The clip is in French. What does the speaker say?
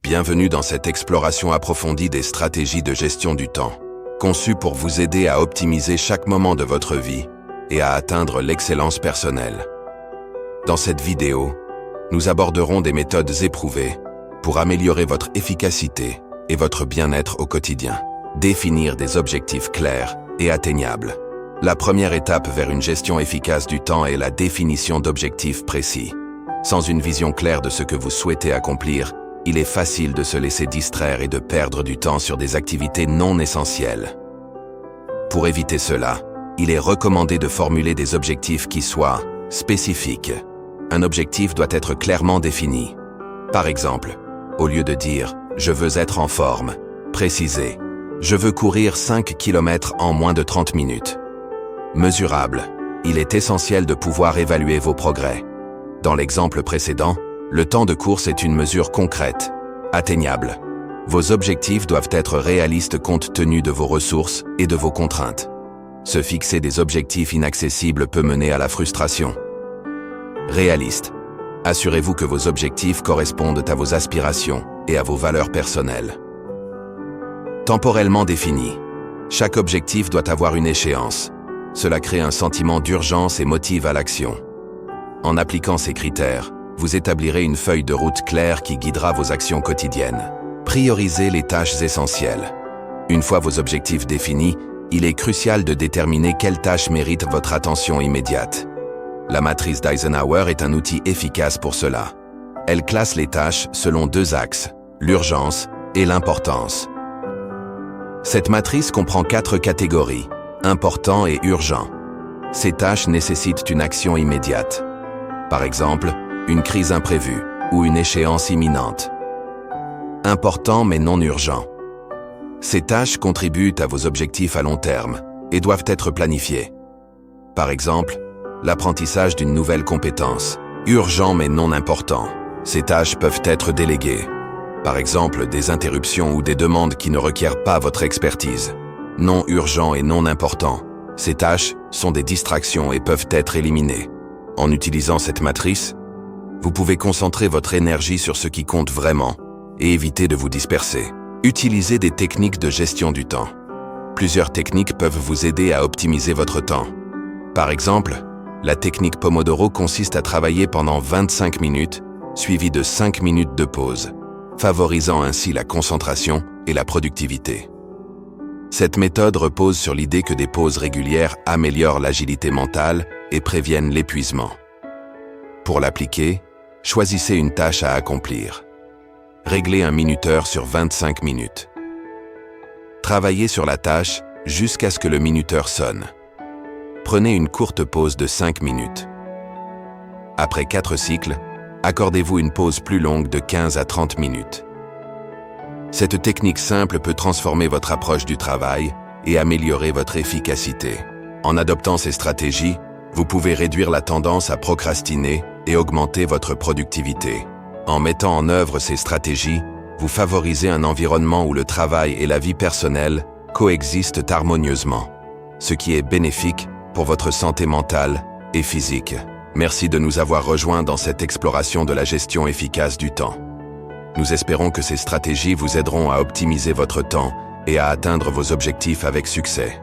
Bienvenue dans cette exploration approfondie des stratégies de gestion du temps, conçues pour vous aider à optimiser chaque moment de votre vie et à atteindre l'excellence personnelle. Dans cette vidéo, nous aborderons des méthodes éprouvées pour améliorer votre efficacité et votre bien-être au quotidien. Définir des objectifs clairs et atteignables. La première étape vers une gestion efficace du temps est la définition d'objectifs précis. Sans une vision claire de ce que vous souhaitez accomplir, il est facile de se laisser distraire et de perdre du temps sur des activités non essentielles. Pour éviter cela, il est recommandé de formuler des objectifs qui soient spécifiques. Un objectif doit être clairement défini. Par exemple, au lieu de dire « je veux être en forme », précisez « je veux courir 5 km en moins de 30 minutes ». Mesurable. Il est essentiel de pouvoir évaluer vos progrès. Dans l'exemple précédent, le temps de course est une mesure concrète, atteignable. Vos objectifs doivent être réalistes compte tenu de vos ressources et de vos contraintes. Se fixer des objectifs inaccessibles peut mener à la frustration. Réaliste. Assurez-vous que vos objectifs correspondent à vos aspirations et à vos valeurs personnelles. Temporellement défini. Chaque objectif doit avoir une échéance. Cela crée un sentiment d'urgence et motive à l'action. En appliquant ces critères, vous établirez une feuille de route claire qui guidera vos actions quotidiennes. Priorisez les tâches essentielles. Une fois vos objectifs définis, il est crucial de déterminer quelles tâches méritent votre attention immédiate. La matrice d'Eisenhower est un outil efficace pour cela. Elle classe les tâches selon deux axes, l'urgence et l'importance. Cette matrice comprend 4 catégories, important et urgent. Ces tâches nécessitent une action immédiate. Par exemple, une crise imprévue ou une échéance imminente. Important mais non urgent. Ces tâches contribuent à vos objectifs à long terme et doivent être planifiées. Par exemple, l'apprentissage d'une nouvelle compétence. Urgent mais non important. Ces tâches peuvent être déléguées. Par exemple, des interruptions ou des demandes qui ne requièrent pas votre expertise. Non urgent et non important. Ces tâches sont des distractions et peuvent être éliminées. En utilisant cette matrice, vous pouvez concentrer votre énergie sur ce qui compte vraiment et éviter de vous disperser. Utilisez des techniques de gestion du temps. Plusieurs techniques peuvent vous aider à optimiser votre temps. Par exemple, la technique Pomodoro consiste à travailler pendant 25 minutes, suivie de 5 minutes de pause, favorisant ainsi la concentration et la productivité. Cette méthode repose sur l'idée que des pauses régulières améliorent l'agilité mentale et préviennent l'épuisement. Pour l'appliquer, choisissez une tâche à accomplir. Réglez un minuteur sur 25 minutes. Travaillez sur la tâche jusqu'à ce que le minuteur sonne. Prenez une courte pause de 5 minutes. Après 4 cycles, accordez-vous une pause plus longue de 15 à 30 minutes. Cette technique simple peut transformer votre approche du travail et améliorer votre efficacité. En adoptant ces stratégies, vous pouvez réduire la tendance à procrastiner et augmenter votre productivité. En mettant en œuvre ces stratégies, vous favorisez un environnement où le travail et la vie personnelle coexistent harmonieusement, ce qui est bénéfique pour votre santé mentale et physique. Merci de nous avoir rejoints dans cette exploration de la gestion efficace du temps. Nous espérons que ces stratégies vous aideront à optimiser votre temps et à atteindre vos objectifs avec succès.